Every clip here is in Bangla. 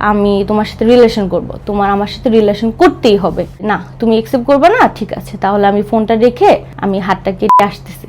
আমি তোমার সাথে রিলেশন করব, তোমার আমার সাথে রিলেশন করতেই হবে। না তুমি অ্যাকসেপ্ট করবে না, ঠিক আছে তাহলে আমি ফোনটা রেখে আমি হাতটা কেটে আসতেছি।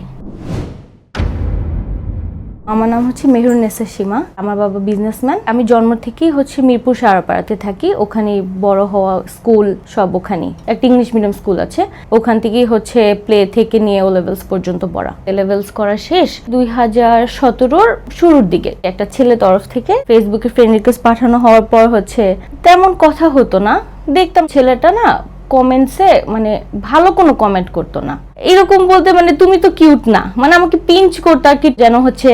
আমার নাম হচ্ছে মেহরুন্নেসা সীমা। আমার বাবা বিজনেসম্যান। আমি জন্ম থেকেই হচ্ছে মিরপুর সারাপাড়াতে থাকি। ওখানে বড় হওয়া, স্কুল সব ওখানেই। একটা ইংলিশ মিডিয়াম স্কুল আছে, ওখান থেকেই হচ্ছে প্লে থেকে নিয়ে ও লেভেলস পর্যন্ত পড়া। এ লেভেলস করা শেষ 2017-র শুরুর দিকে। একটা ছেলে তরফ থেকে ফেসবুকে ফ্রেন্ড রিকোয়েস্ট পাঠানো হওয়ার পর হচ্ছে তেমন কথা হতো না। দেখতাম ছেলেটা না কমেন্টসে মানে ভালো কোনো কমেন্ট করতো না। এরকম বলতে মানে তুমি তো কিউট না, মানে আমাকে পিঞ্চ করতে আর কি, যেন হচ্ছে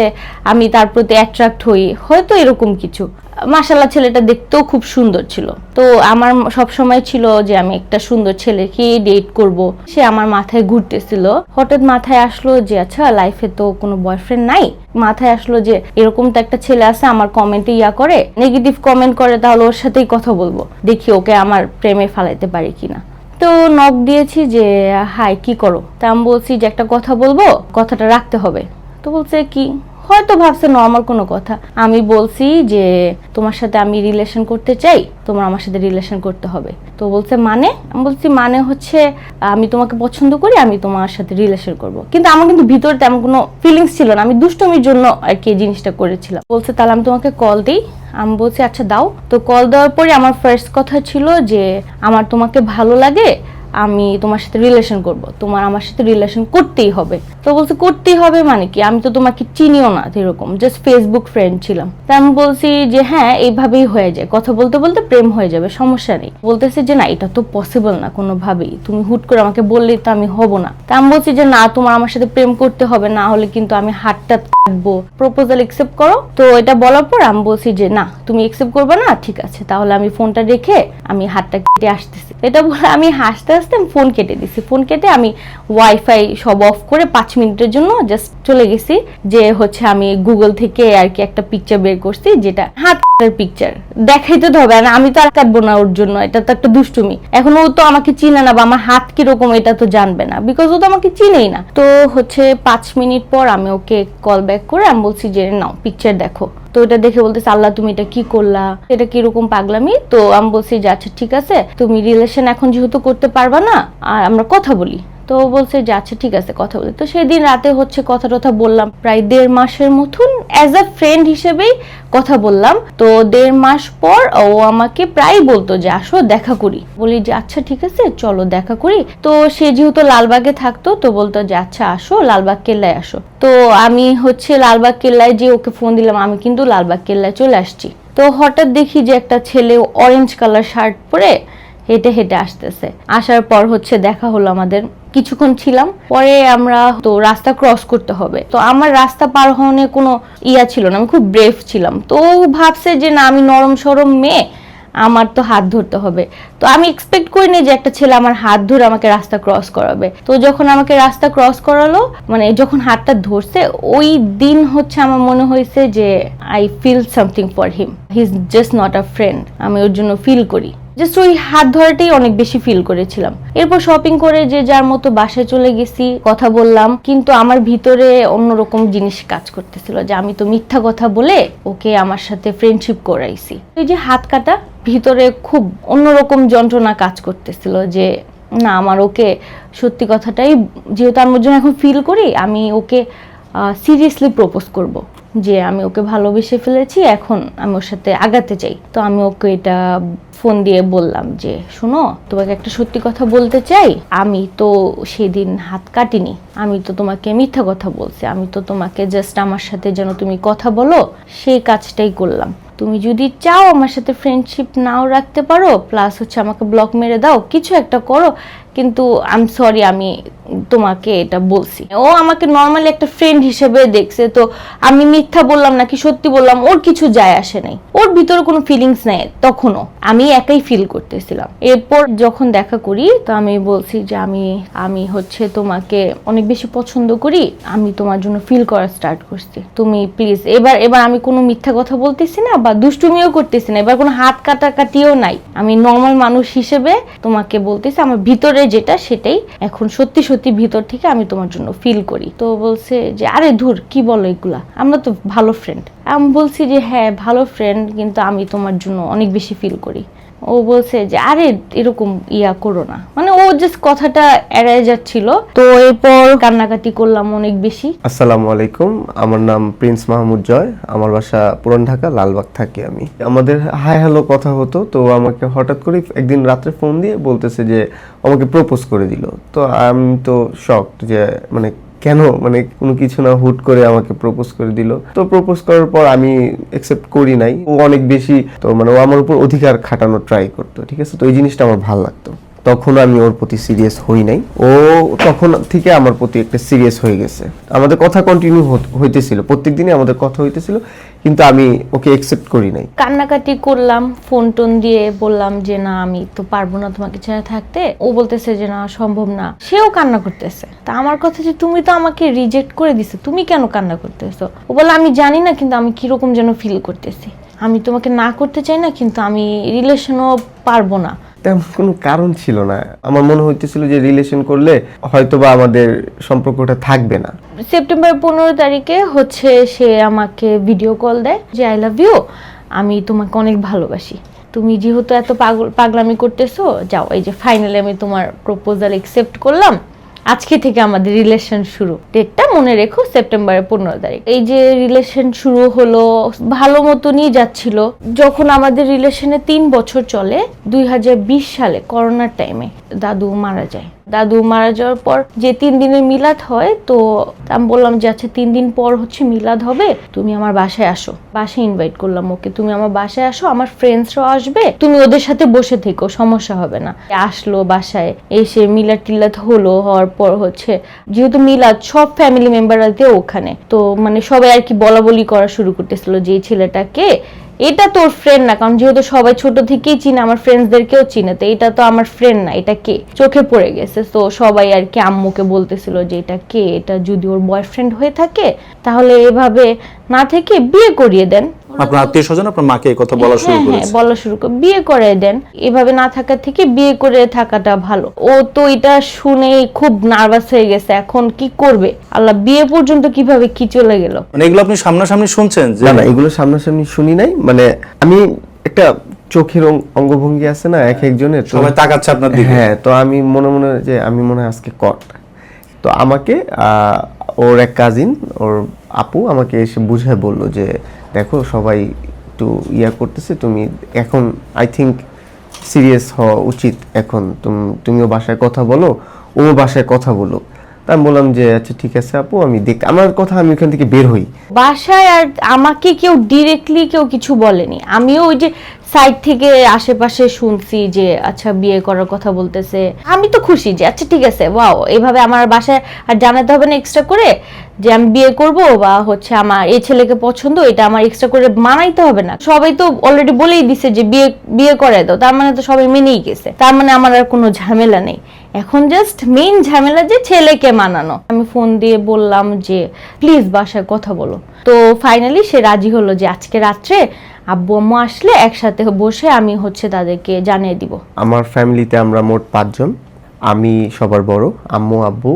আমি তার প্রতি অ্যাট্রাক্ট হই, হয়তো এরকম কিছু। মাশাআল্লাহ ছেলেটা দেখতেও খুব সুন্দর ছিল। তো আমার সব সময় ছিল যে আমি একটা সুন্দর ছেলেকে ডেট করব। সে আমার মাথায় ঘুরতেছিল। হঠাৎ মাথায় আসলো যে আচ্ছা লাইফে তো কোনো বয়ফ্রেন্ড নাই। মাথায় আসলো যে এরকম তো একটা ছেলে আছে আমার কমেন্টে করে, নেগেটিভ কমেন্ট করে, তাহলে ওর সাথেই কথা বলবো, দেখি ওকে আমার প্রেমে ফালাইতে পারি কিনা। তো নক দিয়েছি যে হাই কি করো। তা আমি বলছি যে একটা কথা বলবো, কথাটা রাখতে হবে। তো বলছে কি, হয়তো ভাবছে নর্মাল কোনো কথা। আমি বলছি যে তোমার সাথে আমি রিলেশন করতে চাই, তোমার আমার সাথে রিলেশন করতে হবে। তো বলছে মানে? আমি বলছি মানে হচ্ছে আমি তোমাকে পছন্দ করি, আমি তোমার সাথে রিলেশন করব। কিন্তু আমার কিন্তু ভিতরে তেমন কোনো ফিলিংস ছিল না, আমি দুষ্টমির জন্য আর কি জিনিসটা করেছিলাম। বলছে তাহলে আমি তোমাকে কল দিই। আমি বলছি আচ্ছা দাও। তো কল দেওয়ার পরে আমার ফার্স্ট কথা ছিল যে আমার তোমাকে ভালো লাগে, আমি তোমার সাথে রিলেশন করব, তোমার আমার সাথে রিলেশন করতেই হবে। তো বলছে করতেই হবে মানে কি, আমি তো তোমাকে চিনিও না, এরকম জাস্ট ফেসবুক ফ্রেন্ড ছিলাম। তা আমি বলছি যে হ্যাঁ এইভাবেই হয়ে যায়, কথা বলতে বলতে প্রেম হয়ে যাবে, সমস্যা নেই। বলতেছে যে না এটা তো পসিবল না কোনোভাবেই, তুমি হুট করে আমাকে বললেই তো আমি হব না। তা আমি বলছি যে না তোমার আমার সাথে প্রেম করতে হবে, না হলে কিন্তু আমি হাতটা কাটবো, প্রপোজাল অ্যাকসেপ্ট করো। তো এটা বলার পর আমি বলছি যে না তুমি অ্যাকসেপ্ট করবে না, ঠিক আছে তাহলে আমি ফোনটা রেখে আমি হাতটা কেটে আসতেছি। এটা বলে আমি হাসতে হাসতে ফোন কেটে দিছি। ফোন কেটে আমি ওয়াইফাই সব অফ করে 5 মিনিটের জন্য জাস্ট চলে গেছি, যে হচ্ছে আমি গুগল থেকে আর কি একটা পিকচার বের করছি, যেটা হাত কাটার পিকচার। দেখাইতে তো হবে না, আমি তো আর কাটবো না ওর জন্য, এটা তো একটা দুষ্টুমি। এখন ও তো আমাকে চিনে না বা আমার হাত কিরকম এটা তো জানবে না, বিকজ ও তো আমাকে চিনেই না। তো হচ্ছে 5 মিনিট পর আমি ওকে কল ব্যাক করে আমি বলছি যে নাও পিকচার দেখো। তো এটা দেখে বলতেছে আল্লাহ তুমি এটা কি করলা, এটা কিরকম পাগলামি। তো আমি বলছি যে আচ্ছা ঠিক আছে, তুমি রিলেশন এখন যেহেতু করতে পারবা না, আর আমরা কথা বলি। তো বলছে যে আচ্ছা ঠিক আছে কথা বলি। তো সেদিন রাতে হচ্ছে কথা বললাম, প্রায় 1.5 মাসের মতন অ্যাজ আ ফ্রেন্ড হিসেবেই কথা বললাম। তো 1.5 মাস পর ও আমাকে প্রায় বলতো যে আসো দেখা করি। বলি যে আচ্ছা ঠিক আছে চলো দেখা করি। তো সে যেহেতু লালবাগে থাকতো, তো বলতো যে আচ্ছা আসো লালবাগ কেল্লায় আসো। তো আমি হচ্ছে লালবাগ কেল্লায় যে ওকে ফোন দিলাম, আমি কিন্তু লালবাগ কেল্লায় চলে আসছি। তো হঠাৎ দেখি যে একটা ছেলে অরেঞ্জ কালার শার্ট পরে হেঁটে হেঁটে আসতেছে। আসার পর হচ্ছে দেখা হলো আমাদের, কিছুক্ষণ ছিলাম। পরে আমরা তো রাস্তা ক্রস করতে হবে, তো আমার রাস্তা পার হওয়ার কোনো ছিল না, আমি খুব ব্রেভ ছিলাম। তো ভাবছে যে না আমি নরম সরম মেয়ে, আমার তো হাত ধরতে হবে। তো আমি এক্সপেক্ট করিনি যে একটা ছেলে আমার হাত ধরে আমাকে রাস্তা ক্রস করাবে। তো যখন আমাকে রাস্তা ক্রস করালো, মানে যখন হাতটা ধরছে, ওই দিন হচ্ছে আমার মনে হয়েছে যে I feel something for him, he is just not a friend. আমি ওর জন্য ফিল করি, জাস্ট ওই হাত ধরাটাই অনেক বেশি ফিল করেছিলাম। এরপর শপিং করে যে যার মতো বাসায় চলে গেছি, কথা বললাম, কিন্তু আমার ভিতরে অন্যরকম জিনিস কাজ করতেছিল, যে আমি তো মিথ্যা কথা বলে ওকে আমার সাথে ফ্রেন্ডশিপ করাইছি। এই যে হাত কাটা, ভিতরে খুব অন্যরকম যন্ত্রণা কাজ করতেছিল, যে না আমার ওকে সত্যি কথাটাই, যেহেতু আমি ওর জন্য এখন ফিল করি, আমি ওকে সিরিয়াসলি প্রপোজ করব, যে আমি ওকে ভালোবেসে ফেলেছি, এখন আমি ওর সাথে আগাতে চাই। তো আমি ওকে এটা ফোন দিয়ে বললাম যে শোনো তোমাকে একটা সত্যি কথা বলতে চাই, আমি তো সেদিন হাত কাটিনি, আমি তো তোমাকে মিথ্যা কথা বলছি, আমি তো তোমাকে জাস্ট আমার সাথে যেন তুমি কথা বলো সেই কাজটাই করলাম। তুমি যদি চাও আমার সাথে ফ্রেন্ডশিপ নাও রাখতে পারো, প্লাস হচ্ছে আমাকে ব্লক মেরে দাও, কিছু একটা করো, কিন্তু আই এম সরি আমি তোমাকে এটা বলছি। ও আমাকে নর্মালি একটা ফ্রেন্ড হিসেবে দেখছে, তো আমি মিথ্যা বললাম নাকি সত্যি বললাম ওর কিছু যায় আসে নাই, ওর ভিতরে কোনো ফিলিংস নাই তখনও, আমি একাই ফিল করতেছিলাম। এরপর যখন দেখা করি, তো আমি বলছি যে আমি হচ্ছে তোমাকে অনেক বেশি পছন্দ করি, আমি তোমার জন্য ফিল করা স্টার্ট করছি, তুমি প্লিজ এবার আমি কোনো মিথ্যা কথা বলতেছি না বা দুষ্টুমিও করতেছি না, এবার কোনো হাত কাটাকাটিও নাই, আমি নর্মাল মানুষ হিসেবে তোমাকে বলতেছি আমার ভিতরে যেটা সেটাই এখন সত্যি সত্যি ভিতর থেকে আমি তোমার জন্য ফিল করি। তো বলছে যে আরে ধুর কি বলো এগুলা, আমরা তো ভালো ফ্রেন্ড। আমি বলছি যে হ্যাঁ ভালো ফ্রেন্ড, কিন্তু আমি তোমার জন্য অনেক বেশি ফিল করি। ও বলছে যে আরে এরকম করো না, মানে ও জাস্ট কথাটা এড়ায় যাচ্ছিল। তো এরপর কান্নাকাটি করলাম অনেক বেশি। আসসালামু আলাইকুম, আমার নাম প্রিন্স মাহমুদ জয়, আমার বাসা পুরান ঢাকা, লালবাগ থাকি আমি। আমাদের হাই হ্যালো কথা হতো, তো আমাকে হঠাৎ করে একদিন রাত্রে ফোন দিয়ে বলতেছে যে আমাকে প্রপোজ করে দিল। তো আমি তো শক যে মানে কেন, মানে কোনো কিছু না, হুট করে আমাকে প্রপোজ করে দিল। তো প্রপোজ করার পর আমি অ্যাকসেপ্ট করি নাই। ও অনেক বেশি, তো মানে ও আমার উপর অধিকার খাটানোর ট্রাই করতো, ঠিক আছে। তো এই জিনিসটা আমার ভালো লাগতো। তখন আমি ওর প্রতি সিরিয়াস হই নাই, ও তখন থেকে আমার প্রতি একটা সিরিয়াস হয়ে গেছে। আমাদের কথা কন্টিনিউ হইতেছিল, প্রত্যেকদিনই আমাদের কথা হইতেছিল, কিন্তু আমি ওকে অ্যাকসেপ্ট করি নাই। কান্নাকাটি করলাম, ফোন টোন দিয়ে বললাম যে না আমি তো পারবো না তোমাকে ছেড়ে থাকতে। ও বলতেছে যে না সম্ভব না, সেও কান্না করতেছে। তা আমার কথা যে তুমি তো আমাকে রিজেক্ট করে দিছো, তুমি কেন কান্না করতেছো? ও বলে আমি জানি না, কিন্তু আমি কিরকম যেন ফিল করতেছি। আমি তোমাকে না করতে চাই না, কিন্তু আমি রিলেশনও পারবো না। তেমন কোনো কারণ ছিল না। আমার মনে হইতেছিল যে রিলেশন করলে হয়তোবা আমাদের সম্পর্কটা থাকবে না। সেপ্টেম্বর 15 তারিখে হচ্ছে সে আমাকে ভিডিও কল দেয় যে আই লাভ ইউ, আমি তোমাকে অনেক ভালোবাসি, তুমি যেহেতু এত পাগলামি করতেছো, যাও এই যে ফাইনালি আমি তোমার প্রপোজাল অ্যাকসেপ্ট করলাম, আজকে থেকে আমাদের রিলেশন শুরু। ডেটটা মনে রেখো, সেপ্টেম্বরের 15 তারিখ। এই যে রিলেশন শুরু হলো, ভালো মতনই যাচ্ছিল। যখন আমাদের রিলেশনে 3 বছর চলে, 2020 সালে করোনার টাইমে দাদু মারা যায়। দাদু মারা যাওয়ার পর যে 3 দিনের মিলাদ হয়, তো আমি বললাম যে আচ্ছা 3 দিন পর হচ্ছে মিলাদ হবে, তুমি আমার বাসায় আসো। বাসায় ইনভাইট করলাম ওকে, তুমি আমার বাসায় আসো, আমার ফ্রেন্ডসরাও আসবে, তুমি ওদের সাথে বসে থেকো, সমস্যা হবে না। আসলো বাসায়, এসে মিলাদ টিলাদ হওয়ার পর হচ্ছে যেহেতু মিলাদ সব ফ্যামিলি মেম্বাররাও ওখানে, তো মানে সবাই আর কি বলা বলি করা শুরু করতেছিল যে এই ছেলেটাকে, এটা তোর ফ্রেন্ড না, কারণ যেহেতু সবাই ছোট থেকেই চিনে, আমার ফ্রেন্ডসদেরকেও চিনে, তো এটা তো আমার ফ্রেন্ড না, এটা কে, চোখে পড়ে গেছে। তো সবাই আর কি আম্মুকে বলতেছিল যে এটা কে, এটা যদি ওর বয়ফ্রেন্ড হয়ে থাকে তাহলে এভাবে না থেকে বিয়ে করিয়ে দেন। আপনার আত্মীয় স্বজন আপনার মাকে এই কথা বলা শুরু করেছে? হ্যাঁ, বলা শুরু করে বিয়ে করে দেন, এভাবে না থাকার থেকে বিয়ে করে থাকাটা ভালো। ও তো এটা শুনে খুব নার্ভাস হয়ে গেছে, এখন কি করবে, আল্লাহ বিয়ে পর্যন্ত কিভাবে কি চলে গেল। মানে এগুলো আপনি সামনাসামনি শুনছেন? যে না, এগুলো সামনাসামনি শুনি নাই, মানে আমি একটা চোখের অঙ্গভঙ্গি আছে না এক একজনের, সবাই তাকাচ্ছে আপনার দিকে। হ্যাঁ, তো আমি মনে মনে যে আমি মনে হয় আজকে কট। তো আমাকে ওর এক কাজিন, ওর আপু আমাকে এসে বুঝায় বললো যে দেখো সবাই একটু করতেছে, তুমি এখন আই থিঙ্ক সিরিয়াস হওয়া উচিত। এখন তুমিও বাসায় কথা বলো, ও বাসায় কথা বলো। তা আমি বললাম যে আচ্ছা ঠিক আছে আপু, আমি আমার কথা, আমি ওখান থেকে বের হই। বাসায় আর আমাকে কেউ ডিরেক্টলি কেউ কিছু বলেনি, আমিও ওই যে সাইড থেকে আশেপাশে শুনছি যে আচ্ছা বিয়ে করার কথা বলতেছে। আমি তো খুশি যে আচ্ছা ঠিক আছে, ওয়াও, এইভাবে আমার বাসায় আর জানাতে হবে না এক্সট্রা করে যে আমি বিয়ে করব, বা হচ্ছে আমার এই ছেলেকে পছন্দ, এটা আমার এক্সট্রা করে মানাইতে হবে না। সবাই তো অলরেডি বলেই দিছে যে বিয়ে করে দাও, তার মানে তো সবাই মেনেই গেছে, তার মানে আমার আর কোনো ঝামেলা নেই। এখন জাস্ট মেইন ঝামেলা যে ছেলেকে মানানো। আমি ফোন দিয়ে বললাম যে প্লিজ বাসায় কথা বলো। তো ফাইনালি সে রাজি হলো যে আজকে রাত্রে আব্বু আম্মু আসলে একসাথে বসে আমি হচ্ছে তাদেরকে জানিয়ে দিব। আমার ফ্যামিলিতে আমরা মোট 5 জন। আমি সবার বড়, আম্মু আব্বু,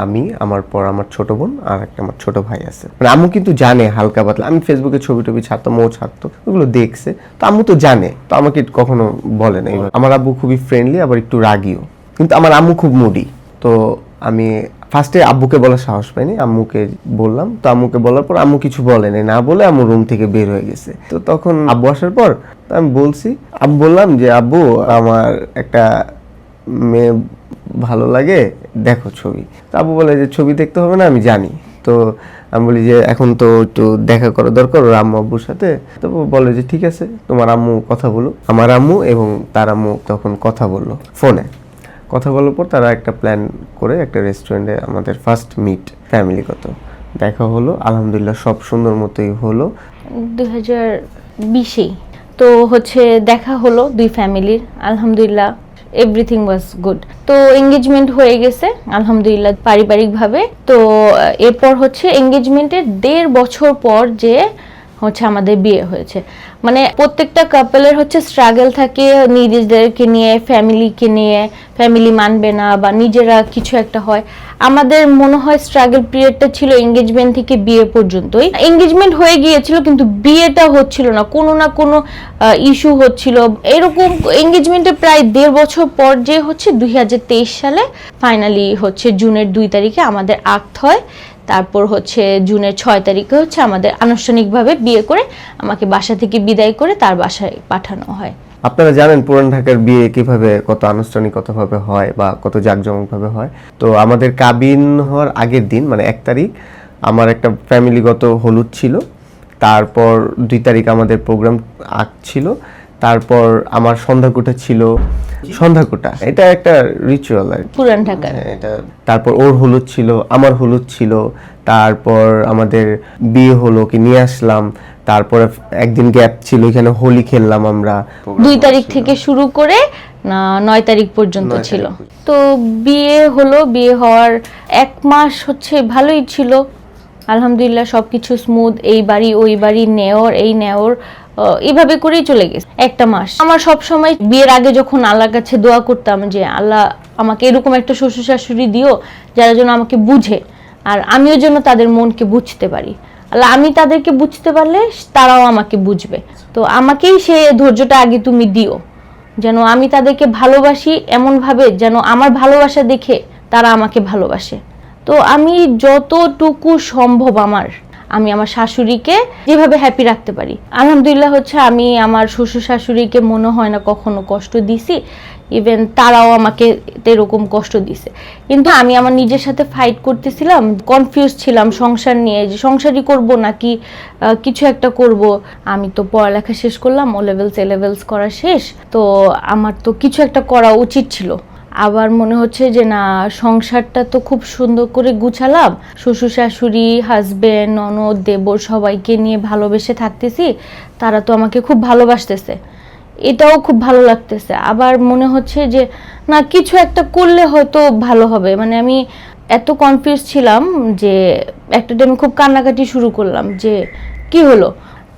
আমি, আমার পর আমার ছোট বোন আর একটা আমার ছোট ভাই আছে। মানে আম্মু কিন্তু জানে হালকা পাতলা, আমি ফেসবুকে ছবি টবি ছাড়তাম, ও ছাড়তো, ওগুলো দেখছে। তো আম্মু তো জানে, তো আমাকে কখনো বলে না। আমার আব্বু খুবই ফ্রেন্ডলি, আবার একটু রাগিও, কিন্তু আমার আম্মু খুব মুডি। তো আমি ফার্স্টে আব্বুকে বলার সাহস পাইনি, আম্মুকে বললাম। তো আম্মুকে বলার পর আম্মু কিছু বলেনি, না বলে আম্মু রুম থেকে বের হয়ে গেছে। তো তখন আব্বু আসার পর আমি বললাম যে আব্বু আমার একটা মেয়ে ভালো লাগে, দেখো ছবি। তো আব্বু বলে যে ছবি দেখতে হবে না, আমি জানি। তো আমি বলি যে এখন তো একটু দেখা করা দরকার ওর আম্মু আব্বুর সাথে। তো বলে যে ঠিক আছে, তোমার আম্মু কথা বলো। আমার আম্মু এবং তার আম্মু তখন কথা বললো ফোনে। কথা বলার পর তারা একটা প্ল্যান করে একটা রেস্টুরেন্টে আমাদের ফার্স্ট মিট ফ্যামিলিগত দেখা হলো। আলহামদুলিল্লাহ সব সুন্দর মতোই হলো। 2020 তো হচ্ছে দেখা হলো দুই ফ্যামিলির, আলহামদুলিল্লাহ এভরিথিং ওয়াজ গুড। তো এঙ্গেজমেন্ট হয়ে গেছে আলহামদুলিল্লাহ পারিবারিকভাবে। তো এরপর হচ্ছে এঙ্গেজমেন্টের 1.5 বছর পর যে হচ্ছে আমাদের বিয়ে হয়েছে। মানে প্রত্যেকটা কাপলের হচ্ছে স্ট্রাগল থাকে নিজেদেরকে নিয়ে, ফ্যামিলিকে নিয়ে, ফ্যামিলি মানবে না বা নিজেরা কিছু একটা হয়। আমাদের মনে হয় স্ট্রাগল পিরিয়ডটা ছিল এঙ্গেজমেন্ট থেকে বিয়ে পর্যন্তই। এঙ্গেজমেন্ট হয়ে গিয়েছিল কিন্তু বিয়েটা হচ্ছিল না, কোনো না কোনো ইস্যু হচ্ছিল। এরকম এঙ্গেজমেন্টের প্রায় 1.5 বছর পর যে হচ্ছে 2023 সালে ফাইনালি হচ্ছে জুনের 2 তারিখে আমাদের আক্ত হয়। তারপর হচ্ছে জুনের 6 তারিখে হচ্ছে আমাদের আনুষ্ঠানিকভাবে বিয়ে করে আমাকে বাসা থেকে বিদায় করে তার বাসায় পাঠানো হয়। আপনারা জানেন পুরান ঢাকার বিয়ে কিভাবে কত আনুষ্ঠানিকতাভাবে হয় বা কত জাঁকজমকভাবে হয়। তো আমাদের কাবিন হওয়ার আগের দিন মানে 1 তারিখ আমার একটা ফ্যামিলিগত হলুদ ছিল, তারপর 2 তারিখ আমাদের প্রোগ্রাম ছিল, তারপর আমার সন্ধ্যাকুটা ছিল। সন্ধ্যাকুটা এটা একটা রিচুয়াল আর কি। পুরান ঢাকার এটা তারপর ওর হলুদ ছিল, আমার হলুদ ছিল, তারপর আমাদের বিয়ে হলো কি নিয়ে আসলাম, তারপরে একদিন গ্যাপ ছিল, এখানে হোলি খেললাম আমরা। 2 তারিখ থেকে শুরু করে 9 তারিখ পর্যন্ত ছিল। তো বিয়ে হলো, বিয়ে হওয়ার 1 মাস হচ্ছে ভালোই ছিল আলহামদুলিল্লাহ, সবকিছু স্মুথ। এই বাড়ি ওই বাড়ি নেওর এই নেওর এইভাবে করেই চলে গেছে 1 মাস। আমার সব সময় বিয়ের আগে যখন আল্লাহর কাছে দোয়া করতাম যে আল্লাহ আমাকে এরকম একটা শ্বশুর শাশুড়ি দিও যারা যেন আমাকে বুঝে আর আমিও যেন তাদের মনকে বুঝতে পারি। আল্লাহ আমি তাদেরকে বুঝতে পারলে তারাও আমাকে বুঝবে। তো আমাকেই সে ধৈর্যটা আগে তুমি দিও যেন আমি তাদেরকে ভালোবাসি এমনভাবে যেন আমার ভালোবাসা দেখে তারা আমাকে ভালোবাসে। তো আমি যতটুকু সম্ভব আমি আমার শাশুড়িকে যেভাবে হ্যাপি রাখতে পারি আলহামদুলিল্লাহ হচ্ছে আমি আমার শ্বশুর শাশুড়িকে মনে হয় না কখনো কষ্ট দিছি, ইভেন তারাও আমাকে এরকম কষ্ট দিছে। কিন্তু আমি আমার নিজের সাথে ফাইট করতেছিলাম, কনফিউজ ছিলাম সংসার নিয়ে, যে সংসারই করব নাকি কিছু একটা করব। আমি তো পড়ালেখা শেষ করলাম, ও লেভেলস এ লেভেলস করা শেষ, তো আমার তো কিছু একটা করা উচিত ছিল। আবার মনে হচ্ছে যে না, সংসারটা তো খুব সুন্দর করে গুছালাম, শ্বশুর শাশুড়ি, হাজবেন্ড, ননদ, দেবর সবাইকে নিয়ে ভালোবেসে থাকতেছি, তারা তো আমাকে খুব ভালোবাসতেছে, এটাও খুব ভালো লাগতেছে। আবার মনে হচ্ছে যে না, কিছু একটা করলে হয়তো ভালো হবে। মানে আমি এত কনফিউজ ছিলাম যে একটা টাইম খুব কান্নাকাটি শুরু করলাম যে কি হলো।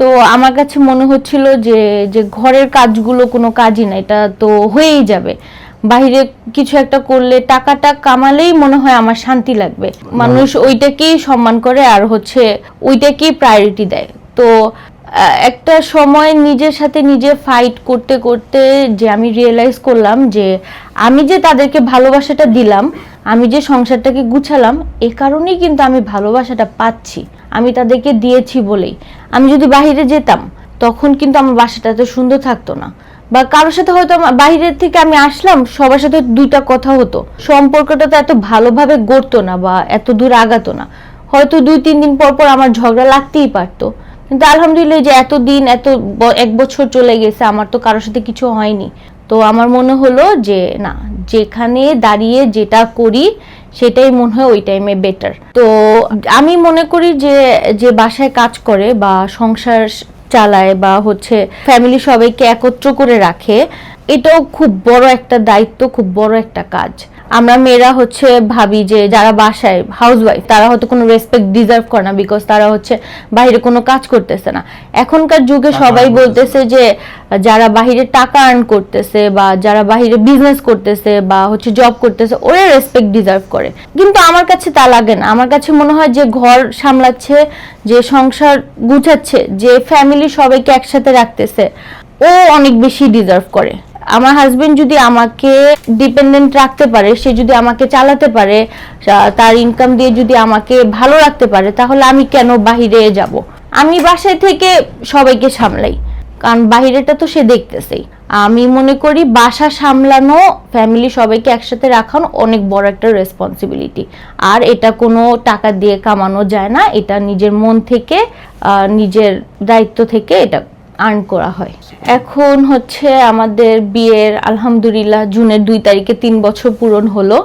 তো আমার কাছে মনে হচ্ছিল যে ঘরের কাজগুলো কোনো কাজই না, এটা তো হয়েই যাবে। বাইরে কিছু একটা করলে টাকাটা কামালেই মনে হয় আমার শান্তি লাগবে, মানুষ ওইটাকেই সম্মান করে আর হচ্ছে ওইটাকেই প্রায়োরিটি দেয়। তো একটা সময় নিজের সাথে নিজে ফাইট করতে করতে যে আমি রিয়েলাইজ করলাম যে আমি যে তাদেরকে ভালোবাসাটা দিলাম, আমি যে সংসারটাকে গুছালাম, এ কারণেই কিন্তু আমি ভালোবাসাটা পাচ্ছি, আমি তাদেরকে দিয়েছি বলেই। আমি যদি বাইরে যেতাম তখন কিন্তু আমার বাসাটা এত সুন্দর থাকতো না, বা কারোর সাথে হয়তো বাইরের থেকে আমি আসলাম, সবার সাথে 2টা কথা হতো, সম্পর্কটা তো এত ভালোভাবে গড়তো না বা এত দূর আগাতো না। হয়তো 2-3 দিন পর পর আমার ঝগড়া লাগতেই পারতো, কিন্তু আলহামদুলিল্লাহ যে এতদিন 1 বছর চলে গেছে, আমার তো কারোর সাথে কিছু হয়নি। তো আমার মনে হলো যে না, যেখানে দাঁড়িয়ে যেটা করি সেটাই মনে হয় ওই টাইমে বেটার। তো আমি মনে করি যে বাসায় কাজ করে বা সংসার চালায় বা হচ্ছে ফ্যামিলি সবাইকে একত্র করে রাখে, এটাও খুব বড় একটা দায়িত্ব, খুব বড় একটা কাজ। আমরা মেয়েরা হচ্ছে ভাবি যে যারা বাসায় হাউসওয়াইফ তারা হয়তো কোনো রেসপেক্ট ডিজার্ভ করে না, বিকজ তারা হচ্ছে বাইরে কোনো কাজ করতেছে না। এখনকার যুগে সবাই বলতেছে যে যারা বাহিরে টাকা আর্ন করতেছে বা যারা বাহিরে বিজনেস করতেছে বা হচ্ছে জব করতেছে ওরা রেসপেক্ট ডিজার্ভ করে, কিন্তু আমার কাছে তা লাগে না। আমার কাছে মনে হয় যে ঘর সামলাচ্ছে, যে সংসার গুছাচ্ছে, যে ফ্যামিলি সবাইকে একসাথে রাখতেছে, ও অনেক বেশি ডিজার্ভ করে। আমার হাজবেন্ড যদি আমাকে ডিপেন্ডেন্ট রাখতে পারে, সে যদি আমাকে চালাতে পারে, তার ইনকাম দিয়ে যদি আমাকে ভালো রাখতে পারে, তাহলে আমি কেন বাহিরে যাব? আমি বাসায় থেকে সবাইকে সামলাই, কারণ বাহিরেটা তো সে দেখতেছেই। আমি মনে করি বাসা সামলানো, ফ্যামিলি সবাইকে একসাথে রাখানো অনেক বড় একটা রেসপন্সিবিলিটি, আর এটা কোনো টাকা দিয়ে কামানো যায় না, এটা নিজের মন থেকে, নিজের দায়িত্ব থেকে এটা আর্ন করা হয়। এখন হচ্ছে আমাদের বিয়ের আলহামদুলিল্লাহ জুনের 2 তারিখে 3 বছর পূরণ হলো।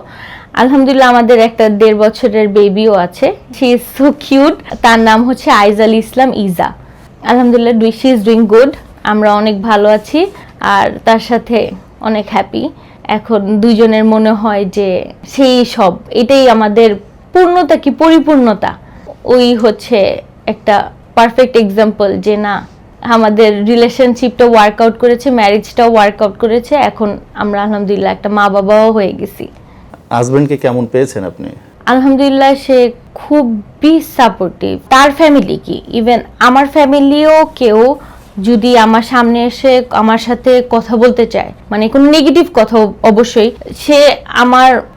আলহামদুলিল্লাহ আমাদের একটা 1.5 বছরের বেবিও আছে, শি ইজ সো কিউট। তার নাম হচ্ছে আইজাল ইসলাম ইজা। আলহামদুলিল্লাহ শি ইজ ডুইং গুড, আমরা অনেক ভালো আছি আর তার সাথে অনেক হ্যাপি। এখন দুইজনের মনে হয় যে সেই সব, এটাই আমাদের পূর্ণতা কি পরিপূর্ণতা, ওই হচ্ছে একটা পারফেক্ট এক্সাম্পল যে না আমাদের রিলেশনশিপটা ওয়ার্কআউট করেছে, ম্যারেজটাও ওয়ার্কআউট করেছে, এখন আমরা আলহামদুলিল্লাহ একটা মা বাবাও হয়ে গেছি। হাজবেন্ডকে কেমন পেয়েছেন আপনি? আলহামদুলিল্লাহ সে খুবই সাপোর্টিভ। তার ফ্যামিলি কি, ইভেন আমার ফ্যামিলিও কেউ যদি আমার সামনে এসে আমার সাথে কথা বলতে চায়, মানে কোনো নেগেটিভ কথা অবশ্যই, সে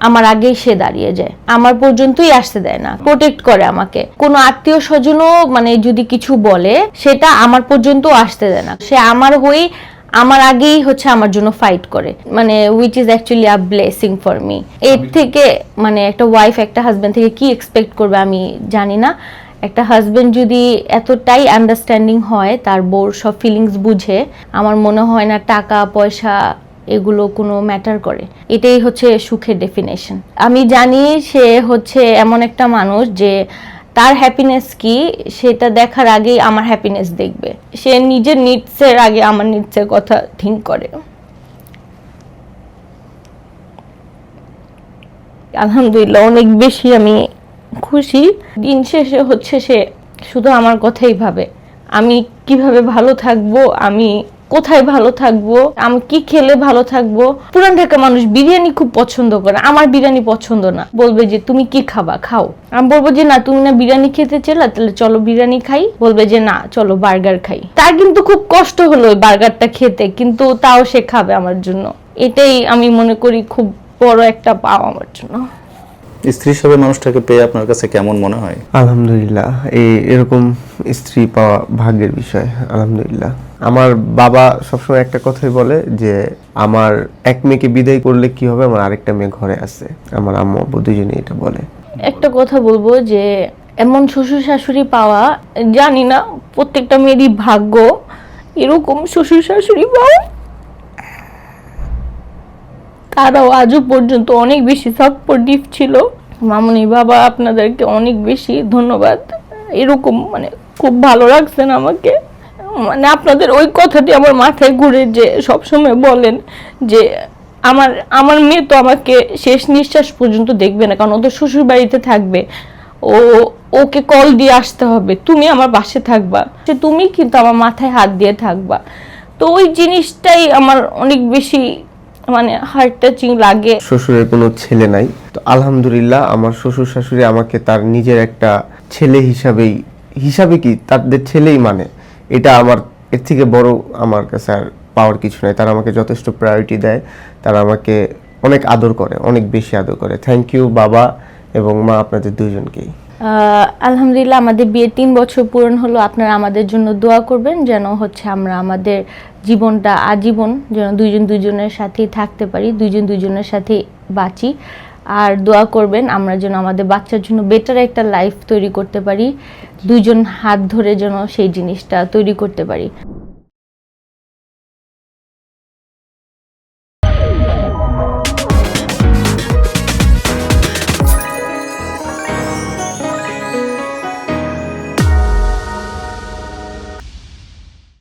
আমার আগেই সে দাঁড়িয়ে যায়, আমার পর্যন্তই আসতে দেয় না, প্রোটেক্ট করে আমাকে। কোনো আত্মীয় স্বজনও মানে যদি কিছু বলে সেটা আমার পর্যন্ত আসতে দেয় না, সে আমার হয়ে আমার আগেই হচ্ছে আমার জন্য ফাইট করে, মানে which is actually a blessing for me. এর থেকে মানে একটা ওয়াইফ একটা হাজবেন্ড থেকে কি এক্সপেক্ট করবে আমি জানি না। একটা হাজবেন্ড যদি এতটাই আন্ডারস্ট্যান্ডিং হয়, তার বউর সব ফিলিংস বুঝে, আমার মনে হয় না টাকা পয়সা এগুলো কোনো ম্যাটার করে। এটাই হচ্ছে সুখের ডেফিনেশন। আমি জানি সে হচ্ছে এমন একটা মানুষ যে তার হ্যাপিনেস কি সেটা দেখার আগেই আমার হ্যাপিনেস দেখবে, সে নিজের নিডসের আগে আমার নিডসের কথা থিঙ্ক করে। আলহামদুলিল্লাহ অনেক বেশি আমি খুশি। দিন শেষে হচ্ছে সে শুধু আমার কথাই ভাবে, আমি কিভাবে ভালো থাকবো, আমি কোথায় ভালো থাকবো, আমি কি খেলে ভালো থাকবো। পুরান ঢাকা মানুষ বিরিয়ানি খুব পছন্দ করে, আমার বিরিয়ানি পছন্দ না, বলবে যে তুমি কি খাবা খাও, আমি বলবো যে না তুমি না বিরিয়ানি খেতে চেলা, তাহলে চলো বিরিয়ানি খাই, বলবে যে না চলো বার্গার খাই। তার কিন্তু খুব কষ্ট হলো ওই বার্গারটা খেতে, কিন্তু তাও সে খাবে আমার জন্য। এটাই আমি মনে করি খুব বড় একটা পাওয়া আমার জন্য। স্ত্রী হিসেবে মানুষটাকে পেয়ে আপনার কাছে কেমন মনে হয়? আলহামদুলিল্লাহ, এরকম স্ত্রী পাওয়া ভাগ্যের বিষয়। আলহামদুলিল্লাহ। আমার বাবা সবসময় একটা কথাই বলে যে আমার এক মেয়েকে বিদায় করলে কি হবে, আমার আরেকটা মেয়ে ঘরে আছে। আমার আম্মু আব্বু দুজনেই এটা বলে। একটা কথা বলবো যে এমন শ্বশুর শাশুড়ি পাওয়া, জানি না প্রত্যেকটা মেয়েরই ভাগ্য এরকম শ্বশুর শাশুড়ি পাওয়া। তারাও আজও পর্যন্ত অনেক বেশি সাপোর্টিভ ছিল। মামুনি বাবা আপনাদেরকে অনেক বেশি ধন্যবাদ, এরকম মানে খুব ভালো রাখছেন আমাকে। মানে আপনাদের ওই কথাটি আমার মাথায় ঘুরে, যে সবসময় বলেন যে আমার মেয়ে তো আমাকে শেষ নিঃশ্বাস পর্যন্ত দেখবে না, কারণ ওদের শ্বশুর বাড়িতে থাকবে, ওকে কল দিয়ে আসতে হবে, তুমি আমার পাশে থাকবা, সে তুমি কিন্তু আমার মাথায় হাত দিয়ে থাকবা। তো ওই জিনিসটাই আমার অনেক বেশি মানে হার্ট টাচিং লাগে। শ্বশুরের কোনো ছেলে নাই, তো আলহামদুলিল্লাহ আমার শ্বশুর শাশুড়ি আমাকে তার নিজের একটা ছেলে হিসাবে কি তাদের ছেলেই মানে, এটা আমার এর থেকে বড় আমার কাছে আর পাওয়ার কিছু নাই। তারা আমাকে যথেষ্ট প্রায়োরিটি দেয়, তারা আমাকে অনেক আদর করে, অনেক বেশি আদর করে। থ্যাংক ইউ বাবা এবং মা, আপনাদের দুইজনকেই। আলহামদুলিল্লাহ আমাদের বিয়ে 3 বছর পূরণ হলো। আপনারা আমাদের জন্য দোয়া করবেন যেন হচ্ছে আমরা আমাদের জীবনটা আজীবন যেন দুইজন দুইজনের সাথেই থাকতে পারি, দুইজন দুইজনের সাথে বাঁচি। আর দোয়া করবেন আমরা যেন আমাদের বাচ্চার জন্য বেটার একটা লাইফ তৈরি করতে পারি, দুইজন হাত ধরে যেন সেই জিনিসটা তৈরি করতে পারি।